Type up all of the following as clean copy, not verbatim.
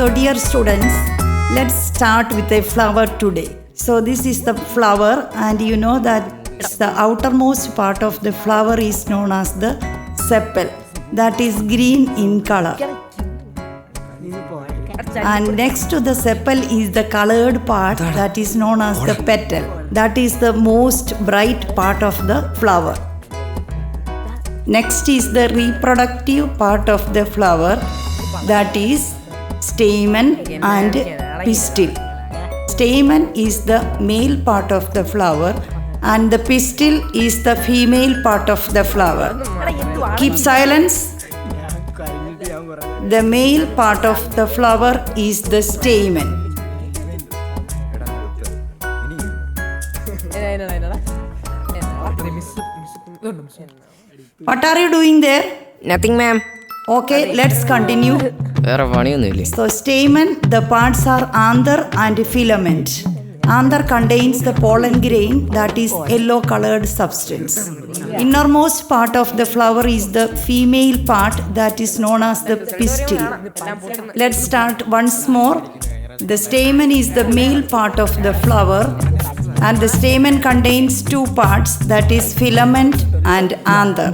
So dear students, let's start with a flower today. So this is the flower, and you know that the outermost part of the flower is known as the sepal. That is green in color. And next to the sepal is the colored part that is known as the petal. That is the most bright part of the flower. Next is the reproductive part of the flower, that is stamen and pistil. Stamen is the male part of the flower and the pistil is the female part of the flower. Keep silence. The male part of the flower is the stamen. What are you doing there? Nothing, ma'am. Okay, let's continue. So stamen, the parts are anther and filament. Anther contains the pollen grain, that is yellow colored substance. Innermost part of the flower is the female part, that is known as the pistil. Let's start once more. The stamen is the male part of the flower and the stamen contains two parts, that is filament and anther.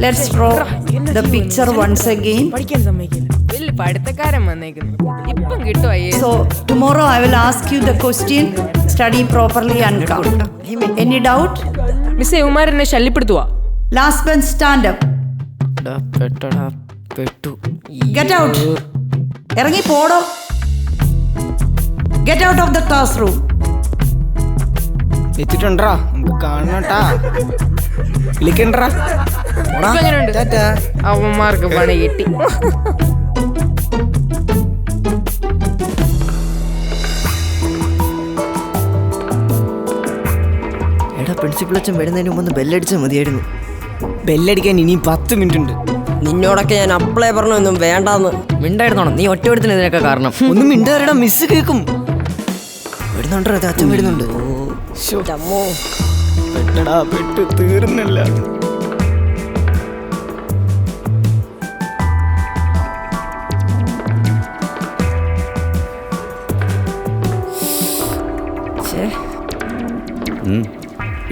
Let's draw the picture once again. So tomorrow I will ask you the question. Study properly and come. Any doubt? Miss Umarine Shalipadua. Last one, stand up. Get out. Erangi podo. Get out of the classroom. അവന്മാർക്ക് പണി കിട്ടി. എടാ principal അച്ഛൻ വരുന്നതിന് മുമ്പ് ബെല്ലടിച്ചാൽ മതിയായിരുന്നു. ബെല്ലടിക്കാൻ ഇനിയും 10 minute ഉണ്ട്. നിന്നോടൊക്കെ ഞാൻ അപ്ലൈ പറഞ്ഞൊന്നും വേണ്ടാന്ന് മിണ്ടായിരുന്നോണം. നീ ഒറ്റപ്പെടുത്തിന് ഇതിനൊക്കെ കാരണം. ഒന്നും മിണ്ടാരടാ, മിസ് കേൾക്കും. വരുന്നുണ്ടോ അത്? അച്ഛൻ വരുന്നുണ്ട്. പെട്ട് തീർന്നില്ല.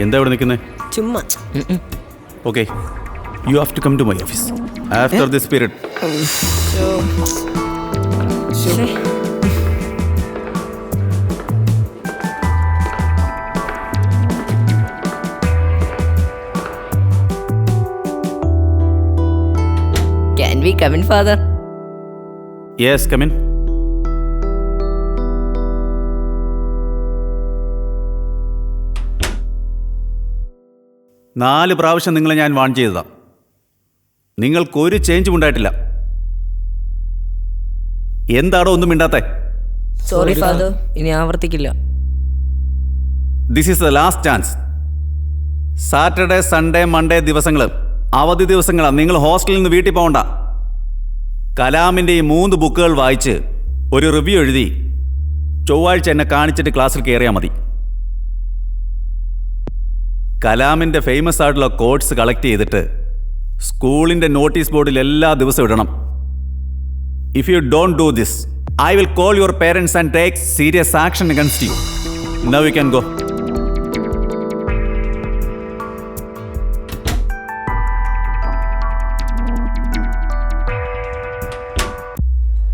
എന്താ ഇവിടെ നിൽക്കുന്നേ? ചുമ്മാ. Okay, you have to come to my office after this period. Can we come in, father? Yes, come in. നാല് പ്രാവശ്യം നിങ്ങളെ ഞാൻ വാൺ ചെയ്തതാ. നിങ്ങൾക്കൊരു ചേഞ്ചും ഉണ്ടായിട്ടില്ല. എന്താണോ ഒന്നും മിണ്ടാത്തേ? സോറി ഫാദർ, ഇനി ആവർത്തിക്കില്ല. This is the last chance. Saturday, Sunday, Monday ദിവസങ്ങൾ അവധി ദിവസങ്ങളാണ്. നിങ്ങൾ ഹോസ്റ്റലിൽ നിന്ന് വീട്ടിൽ പോകണ്ട. കലാമിൻ്റെ ഈ 3 ബുക്കുകൾ വായിച്ച് ഒരു റിവ്യൂ എഴുതി ചൊവ്വാഴ്ച എന്നെ കാണിച്ചിട്ട് ക്ലാസ്സിൽ കയറിയാൽ മതി. കലാമിൻ്റെ ഫേമസ് ആയിട്ടുള്ള കോട്ട്സ് കളക്ട് ചെയ്തിട്ട് സ്കൂളിൻ്റെ നോട്ടീസ് ബോർഡിൽ എല്ലാ ദിവസവും ഇടണം. If you don't do this, I will call your parents and take serious action against you. Now you can go.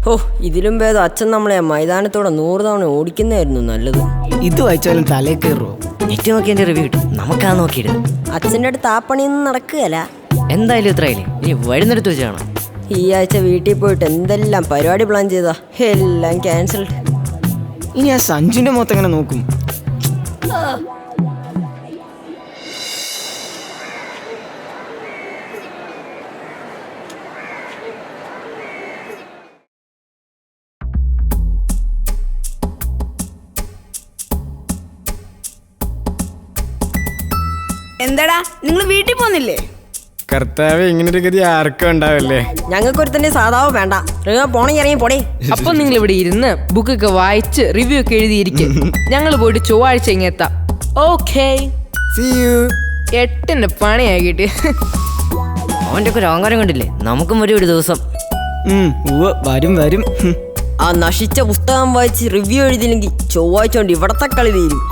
ഓ, ഇതിലും ഭേദം അച്ഛൻ നമ്മളെ മൈതാനത്തോടെ 100 തവണ ഓടിക്കുന്നതായിരുന്നു നല്ലത്. ഇത് വായിച്ചാലും തലേ കയറുമോ? നെറ്റ് നോക്കി എൻ്റെ റിവ്യൂ കിട്ടും. നമുക്കാ നോക്കിയിടും. അച്ഛൻ്റെ അടുത്ത് ആ പണിയൊന്നും നടക്കുകയല്ല. എന്തായാലും ഇത്രയില്ലേ, ഇനി വരുന്നിടത്ത് വെച്ച് കാണാം. ഈ ആഴ്ച വീട്ടിൽ പോയിട്ട് എന്തെല്ലാം പരിപാടി പ്ലാൻ ചെയ്താ എല്ലാം ക്യാൻസൽഡ്. ഇനി ആ സഞ്ജുവിൻ്റെ മൊത്തം എങ്ങനെ നോക്കും? എന്താടാ നിങ്ങൾ വീട്ടിൽ പോന്നില്ലേ? കർത്താവ്, ഇങ്ങനൊരു ഗതി ആർക്കും ഉണ്ടാവല്ലേ. ഞങ്ങൾക്ക് ഒരുത്തന്റെ സാധാവ് വേണ്ട. പോണെങ്കിൽ ഇറങ്ങി പോടേ. അപ്പൊ നിങ്ങൾ ഇവിടെ ഇരുന്ന് ബുക്കൊക്കെ വായിച്ച് റിവ്യൂ ഒക്കെ എഴുതിയിരിക്കും. ഞങ്ങൾ പോയിട്ട് ചൊവ്വാഴ്ച ഇങ്ങെത്താം. Okay, See you. 8ന്റെ പണിയായി കിട്ടി. അവൻ്റെ ഒക്കെ ഒരു അഹങ്കാരം കണ്ടില്ലേ? നമുക്കും വരും ഒരു ദിവസം. വരും. ആ നശിച്ച പുസ്തകം വായിച്ച് റിവ്യൂ എഴുതിയില്ലെങ്കിൽ ചൊവ്വാഴ്ച കൊണ്ട് ഇവിടത്തെ കളി തീരും.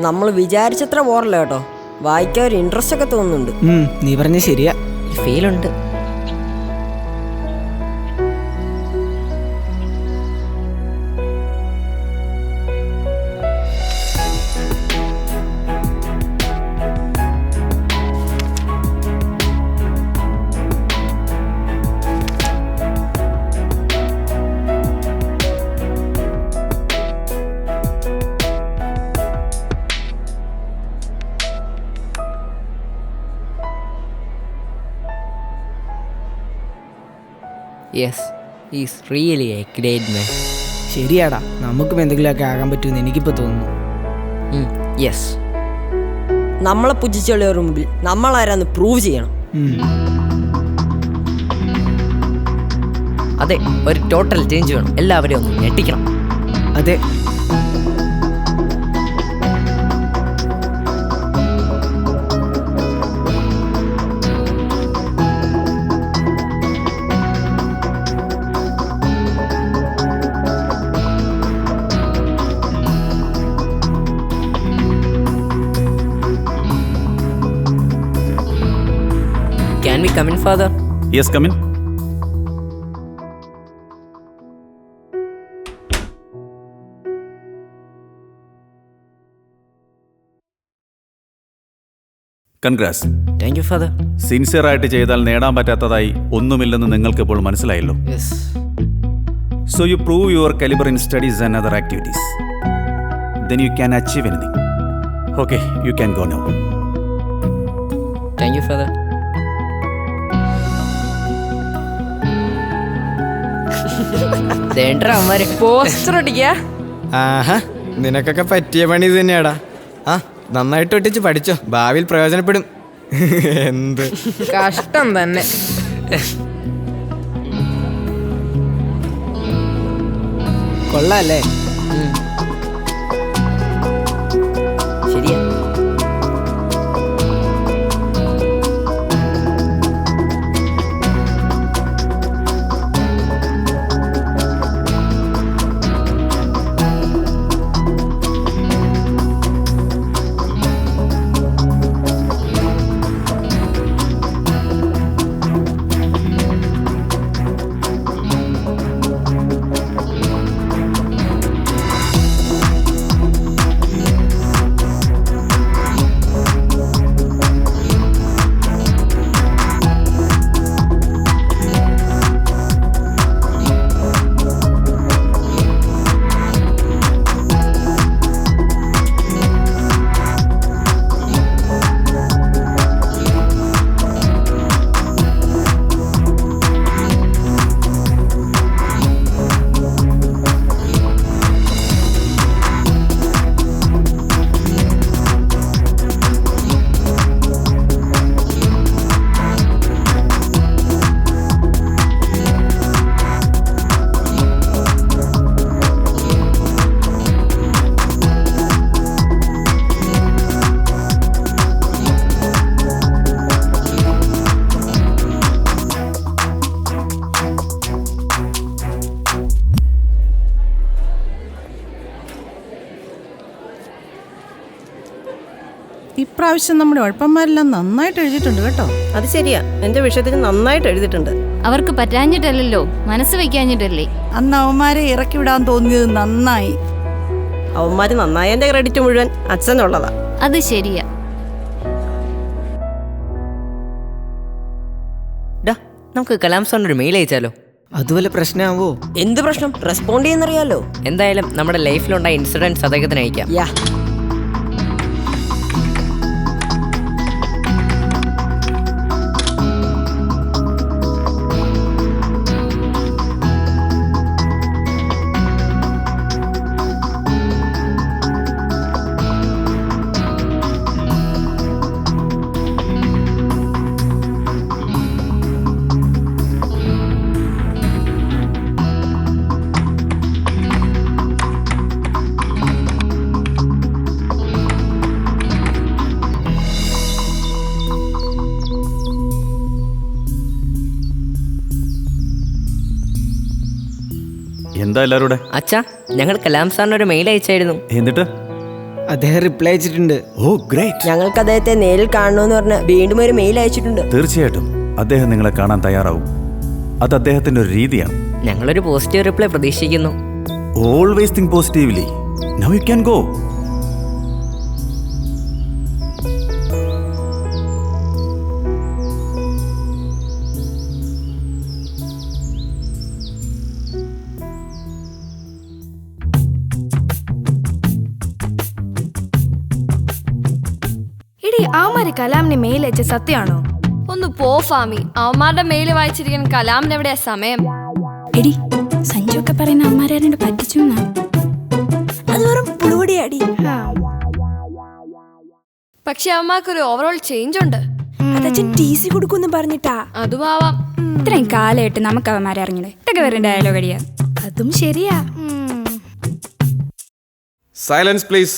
നമ്മൾ വിചാരിച്ചത്ര പോരല്ല കേട്ടോ. വായിക്കാൻ ഒരു ഇൻട്രസ്റ്റ് ഒക്കെ തോന്നുന്നുണ്ട്. നീ പറഞ്ഞ ശരിയാ, ഫീലുണ്ട്. Yes, is really a great man. ശരിയാടാ, നമുക്കും എന്തെങ്കിലുമൊക്കെ ആകാൻ പറ്റുമെന്ന് എനിക്കിപ്പോൾ തോന്നുന്നു. യെസ്, നമ്മളെ പുച്ഛിച്ചുള്ളവരുടെ മുമ്പിൽ നമ്മളാരാന്ന് പ്രൂവ് ചെയ്യണം. അതെ, ഒരു ടോട്ടൽ ചേഞ്ച് വേണം. എല്ലാവരെയും ഒന്ന് ഞെട്ടിക്കണം. അതെ, Can we come in, Father? Yes, come in. Congrats. Thank you, Father. Sincere ആയിട്ട് ചെയ്താൽ നേടാൻ പറ്റാത്തതായി ഒന്നുമില്ലെന്ന് നിങ്ങൾക്ക് ഇപ്പോൾ മനസ്സിലായല്ലോ. Yes. So you prove your caliber in studies and other activities. Then you can achieve anything. Okay, you can go now. Thank you, Father. Poster ഒട്ടിക്കാ. ആഹാ, നിനക്കൊക്കെ പറ്റിയ പണി ഇത് തന്നെയാടാ. ആ, നന്നായിട്ട് ഒട്ടിച്ച് പഠിച്ചോ, ഭാവിയിൽ പ്രയോജനപ്പെടും. എന്ത് കഷ്ടം തന്നെ. കൊള്ളാല്ലേ? ശരിയാ. ഇപ്രാവശ്യം നമ്മുടെ ഉഴപ്പന്മാരെല്ലാം നന്നായിട്ട് എഴുതിയിട്ടുണ്ട് കേട്ടോ. അത് ശരിയാ, എന്റെ വിഷയത്തിൽ നന്നായിട്ട് എഴുതിയിട്ടുണ്ട്. അവർക്ക് പറ്റാഞ്ഞിട്ടല്ലോ, മനസ്സ് വയ്ക്കാഞ്ഞിട്ടല്ലേ. അന്ന് അവന്മാരെ ഇറക്കി വിടാൻ തോന്നിയത് നന്നായി. അവന്മാര് നന്നായതിന്റെ ക്രെഡിറ്റ് മുഴുവൻ അച്ഛനുള്ളതാ. അത് ശരിയാ. ഡാ, നമുക്ക് കലാം സാറിനൊരു മെയിൽ അയച്ചാലോ? അതുപോലെ പ്രശ്നമാവോ? എന്ത് പ്രശ്നം? റെസ്പോണ്ട് ചെയ്യുന്നറിയാലോ. എന്തായാലും നമ്മുടെ ലൈഫിലുണ്ടായ ഇൻസിഡൻസ് അദ്ദേഹത്തിന് അയക്കാം. യാ, എന്താ എല്ലാവരുടെ? അച്ഛാ, ഞങ്ങൾ കലാം സാറിനൊരു മെയിൽ അയച്ചായിരുന്നു. എന്നിട്ട്? അദ്ദേഹം റിപ്ലൈ അയച്ചിട്ടുണ്ട്. ഓ ഗ്രേറ്റ്. ഞങ്ങൾക്ക് അദ്ദേഹത്തെ നേരിൽ കാണണമെന്ന് പറഞ്ഞ് വീണ്ടും ഒരു മെയിൽ അയച്ചിട്ടുണ്ട്. തീർച്ചയായിട്ടും അദ്ദേഹം നിങ്ങളെ കാണാൻ തയ്യാറാവും. അത് അദ്ദേഹത്തിന്റെ ഒരു രീതിയാണ്. ഞങ്ങളൊരു പോസിറ്റീവ് റിപ്ലൈ പ്രതീക്ഷിക്കുന്നു. Always think positively. Now you can go. എടി, അവന്മാര് കലാമിന് മെയിൽ അയച്ച സത്യമാണോ? ഒന്ന് പോ ഫാമി, അവന്മാരുടെ മെയിൽ വായിച്ചിരിക്കാൻ കലാമിന് എവിടെയാ സമയം? എടി, സഞ്ജു ഒക്കെ പറയുന്ന അവന്മാരെ പറ്റിച്ചു. അത് വെറും പുളുവടിയാടി. പക്ഷെ അവന്മാർക്കൊരു ഓവറോൾ ചേഞ്ച് ഉണ്ട്. അതച്ഛൻ TC കൊടുക്കുമെന്ന് പറഞ്ഞിട്ടാ. അതുമാവാം. ഇത്രയും കാലമായിട്ട് നമുക്ക് അവന്മാരെ അറിഞ്ഞില്ലേ, ഇതൊക്കെ വെറും ഡയലോഗ് അടിയാ. അതും ശരിയാ. Silence please.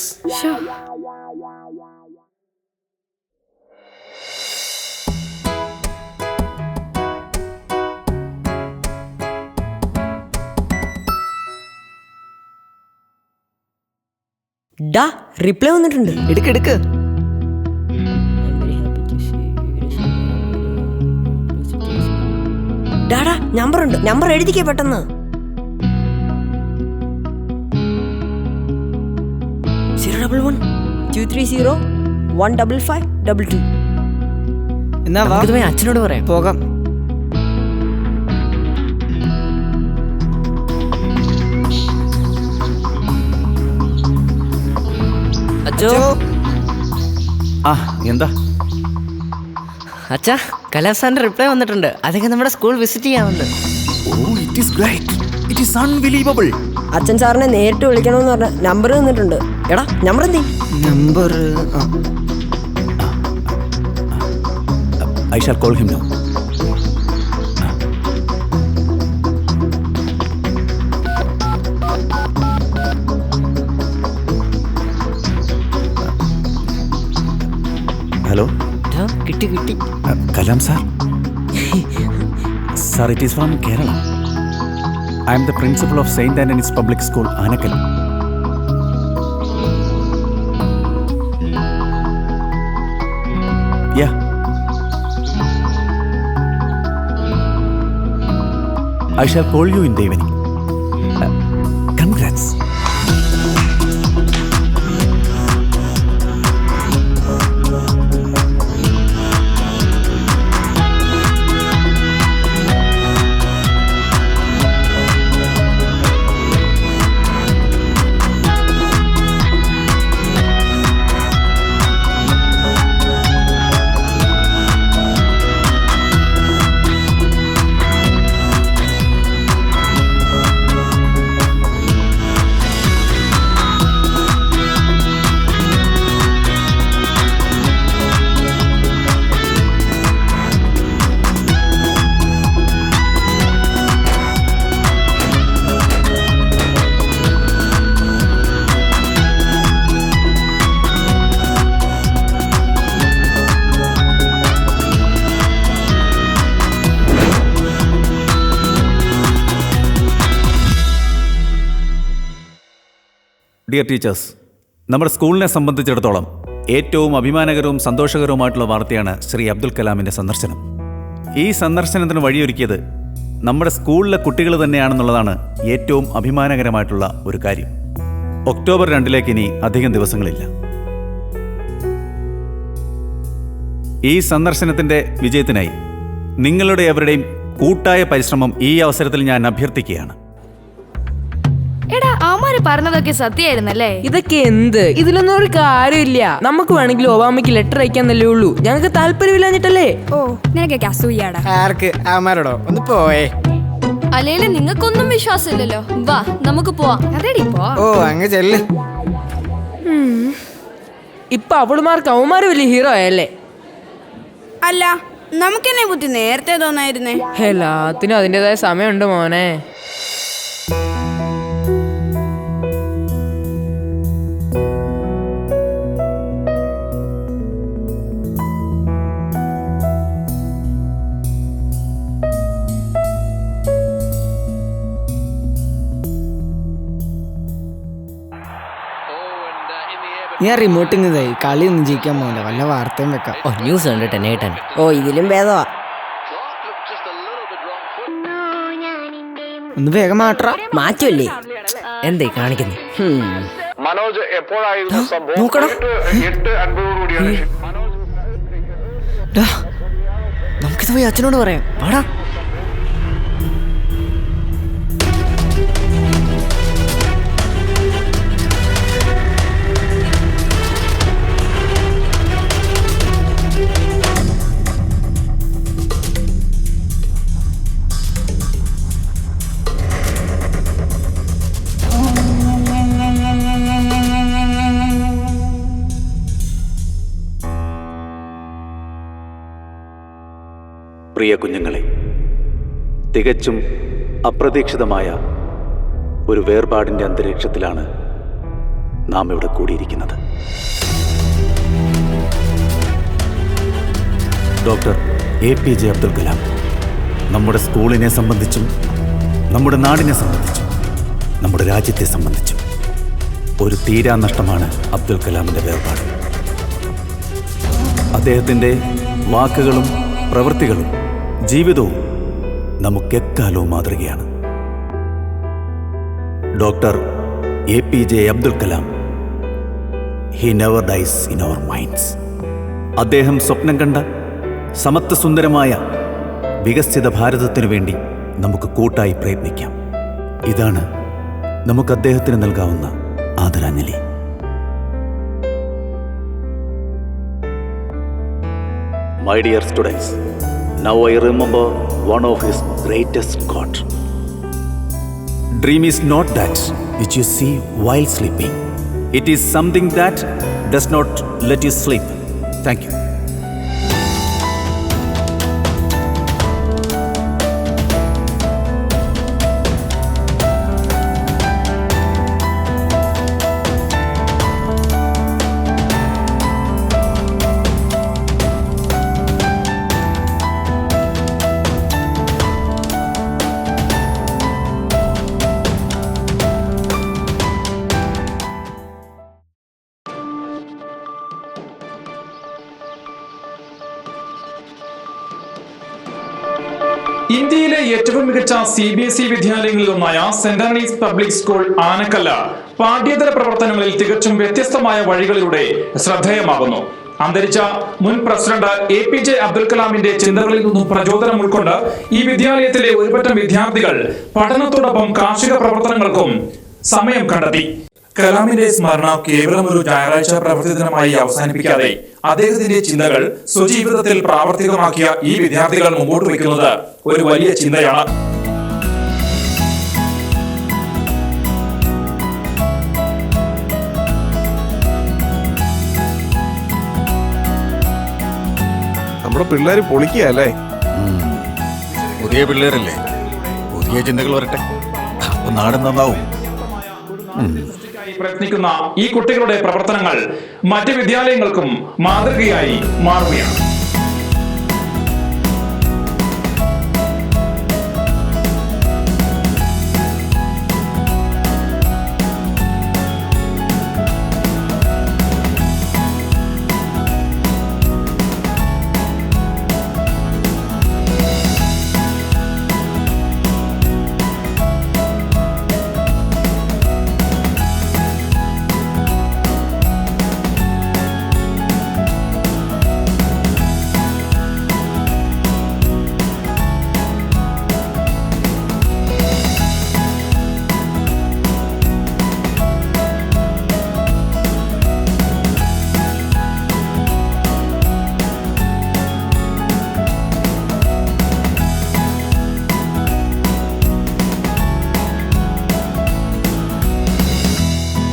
ഡാ, റിപ്ലൈ വന്നിട്ടുണ്ട്. എടുക്ക്. ഡാടാ, നമ്പർ ഉണ്ട്. നമ്പർ എഴുതിക്കേ പെട്ടെന്ന്. 011-230-15522. എന്നാ വാ, നമുക്കിത് പോയി അച്ഛനോട് പറയാം. പോകാം. അച്ഛോ. ആ എന്താ? അച്ഛാ, കലാം സാറിന്റെ റിപ്ലൈ വന്നിട്ടുണ്ട്. അദ്ദേഹം നമ്മുടെ സ്കൂൾ വിസിറ്റ് ചെയ്യാറുണ്ട്. ഓ, it is great. It is unbelievable. അച്ഛൻ സാറിനെ നേരിട്ട് വിളിക്കണമെന്ന് പറഞ്ഞ നമ്പർ തന്നിട്ടുണ്ട്. എടാ, നമ്പർ എന്തേ? Number I shall call him now. Hello? കിട്ടി. Kalam sir? Sir, it is from Kerala. I am the principal of St. Anthony's Public School, Anakal. Yeah. I shall call you in the evening. Congrats. Dear teachers, നമ്മുടെ സ്കൂളിനെ സംബന്ധിച്ചിടത്തോളം ഏറ്റവും അഭിമാനകരവും സന്തോഷകരവുമായിട്ടുള്ള വാർത്തയാണ് ശ്രീ അബ്ദുൽ കലാമിൻ്റെ സന്ദർശനം. ഈ സന്ദർശനത്തിന് വഴിയൊരുക്കിയത് നമ്മുടെ സ്കൂളിലെ കുട്ടികൾ തന്നെയാണെന്നുള്ളതാണ് ഏറ്റവും അഭിമാനകരമായിട്ടുള്ള ഒരു കാര്യം. ഒക്ടോബർ 2 ഇനി അധികം ദിവസങ്ങളില്ല. ഈ സന്ദർശനത്തിൻ്റെ വിജയത്തിനായി നിങ്ങളുടെ എവരുടെയും കൂട്ടായ പരിശ്രമം ഈ അവസരത്തിൽ ഞാൻ അഭ്യർത്ഥിക്കുകയാണ്. എടാ അവന്മാര് പറഞ്ഞതൊക്കെ സത്യമായിരുന്നല്ലേ? ഇതൊക്കെ എന്ത്? ഇതിലൊന്നും ഒരു കാര്യമില്ല. നമുക്ക് വേണമെങ്കിൽ ഒബാമയ്ക്ക് ലെറ്റർ അയക്കാന്നല്ലേ ഉള്ളൂ. ഞങ്ങൾക്ക് താല്പര്യമില്ലാഞ്ഞിട്ടല്ലേ? ഓ നിനക്കൊക്കെ അസൂയാടാ. ആർക്ക്? അവന്മാരോടോ? ഒന്ന് പോയേ. അല്ലേലും നിങ്ങൾക്കൊന്നും വിശ്വാസമില്ലല്ലോ. വാ നമുക്ക് പോവാം. അതെടി പോ. ഓ അങ്ങ് ചെല്ല്. ഇപ്പൊ അവളുമാർക്ക് അവന്മാര് വലിയ ഹീറോ ആയല്ലേ? അല്ല നമുക്കെന്നെ ബുദ്ധി നേരത്തെ തോന്നായിരുന്നേ. എല്ലാത്തിനും അതിൻ്റെതായ സമയമുണ്ട് മോനെ. ഞാൻ റിമോട്ടിങ്ങതായി കളി ഒന്നും ജയിക്കാൻ പോകില്ല. വല്ല വാർത്തയും വെക്കാം. ഓ ന്യൂസ് കണ്ടിട്ട് നേട്ടൻ. ഓ ഇതിലും ഭേദമാ. ഒന്ന് വേഗം മാറ്റാ. മാറ്റല്ലേ എന്തേ കാണിക്കുന്നു? മനോജ് എപ്പോഴായിരുന്നു സംഭവം? നോക്കണം. 8:50 നമുക്കിത് പോയി അച്ഛനോട് പറയാം. വാടാ. പ്രിയ കുഞ്ഞുങ്ങളെ, തികച്ചും അപ്രതീക്ഷിതമായ ഒരു വേർപാടിൻ്റെ അന്തരീക്ഷത്തിലാണ് നാം ഇവിടെ കൂടിയിരിക്കുന്നത്. ഡോക്ടർ APJ അബ്ദുൽ കലാം നമ്മുടെ സ്കൂളിനെ സംബന്ധിച്ചും നമ്മുടെ നാടിനെ സംബന്ധിച്ചും നമ്മുടെ രാജ്യത്തെ സംബന്ധിച്ചും ഒരു തീരാനഷ്ടമാണ് അബ്ദുൽ കലാമിൻ്റെ വേർപാട്. അദ്ദേഹത്തിൻ്റെ വാക്കുകളും പ്രവൃത്തികളും ജീവിതവും നമുക്കെക്കാലവും മാതൃകയാണ്. Doctor APJ Abdul Kalam, he never dies in our minds. അദ്ദേഹം സ്വപ്നം കണ്ട സമത്വസുന്ദരമായ വികസിത ഭാരതത്തിനു വേണ്ടി നമുക്ക് കൂട്ടായി പ്രയത്നിക്കാം. ഇതാണ് നമുക്ക് അദ്ദേഹത്തിന് നൽകാവുന്ന ആദരാഞ്ജലി. My dear students, now I remember one of his greatest quote. Dream is not that which you see while sleeping. It is something that does not let you sleep. Thank you. ഇന്ത്യയിലെ ഏറ്റവും മികച്ച CBSE വിദ്യാലയങ്ങളിലൊന്നായ saint Antony's public school Anakkallu പാഠ്യേതര പ്രവർത്തനങ്ങളിൽ തികച്ചും വ്യത്യസ്തമായ വഴികളിലൂടെ ശ്രദ്ധേയമാകുന്നു. അന്തരിച്ച മുൻ പ്രസിഡന്റ് APJ അബ്ദുൽ കലാമിന്റെ ചിന്തകളിൽ നിന്നും പ്രചോദനം ഉൾക്കൊണ്ട് ഈ വിദ്യാലയത്തിലെ ഒരുപറ്റം വിദ്യാർത്ഥികൾ പഠനത്തോടൊപ്പം കാർഷിക പ്രവർത്തനങ്ങൾക്കും സമയം കണ്ടെത്തി. കലാമിന്റെ സ്മരണ കേവലം ഒരു ഞായറാഴ്ച പ്രവൃത്തി ദിനമായി അവസാനിപ്പിക്കാതെ അദ്ദേഹത്തിന്റെ ചിന്തകൾ സ്വജീവിതത്തിൽ പ്രാവർത്തികമാക്കിയ ഈ വിദ്യാർത്ഥികൾ മുമ്പോട്ട് വയ്ക്കുന്നത് ഒരു വലിയ ചിന്തയാണ്. നമ്മുടെ പിള്ളേര് പൊളിക്കുകയല്ലേ? പുതിയ പിള്ളേരല്ലേ, പുതിയ ചിന്തകൾ വരട്ടെ, അപ്പൊ നാട് നന്നാവും. പ്രയത്നിക്കുന്ന ഈ കുട്ടികളുടെ പ്രവർത്തനങ്ങൾ മറ്റ് വിദ്യാലയങ്ങൾക്കും മാതൃകയായി മാറുകയാണ്.